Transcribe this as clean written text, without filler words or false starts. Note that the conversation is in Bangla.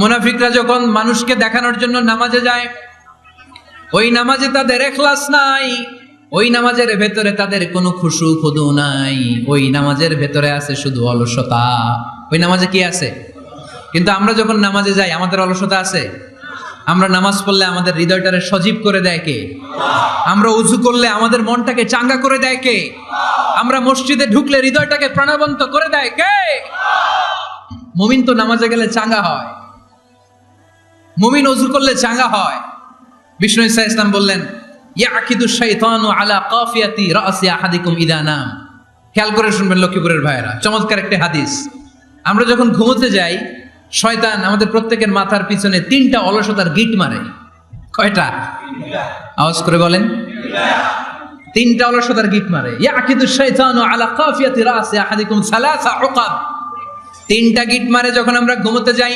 মুনাফিকরা যখন মানুষকে দেখানোর জন্য নামাজে যায়, ওই নামাজে তাদের ইখলাস নাই, ওই নামাজের ভেতরে তাদের কোনো খুশু খুদু নাই, ওই নামাজের ভেতরে আছে শুধু অলসতা। ওই নামাজে কি আছে? কিন্তু আমরা যখন নামাজে যাই আমাদের অলসতা আছে? আমরা নামাজ পড়লে আমাদের হৃদয়টারে সজীব করে দেয় কে? আমরা উযু করলে আমাদের মনটাকে চাঙ্গা করে দেয় কে? আমরা মসজিদে ঢুকলে হৃদয়টাকে প্রাণবন্ত করে দেয় কে? মুমিন তো নামাজে গেলে চাঙ্গা হয়, মুমিন উযু করলে চাঙ্গা হয়। বিষ্ণু ঈসা ইসলাম বললেন, ইয়াকিদু শাইতানু আলা কাফিয়াতি রাসি আহাদিকুম ইদা নাম। খেয়াল করে শুনবেন লক্ষ্মীপুরের ভাইয়েরা, চমৎকার একটা হাদিস। আমরা যখন ঘুমোতে যাই, শয়তান আমাদের প্রত্যেকের মাথার পিছনে 3টা অলসতার গিট মারে। কয়টা? আওয়াজ করে বলেন। 3টা অলসতার গিট মারে। ইয়াকিদু শাইতানু আলা কাফিয়াতি রাসি আহাদিকুম সালাসা উকাব। 3টা গিট মারে যখন আমরা ঘুমোতে যাই।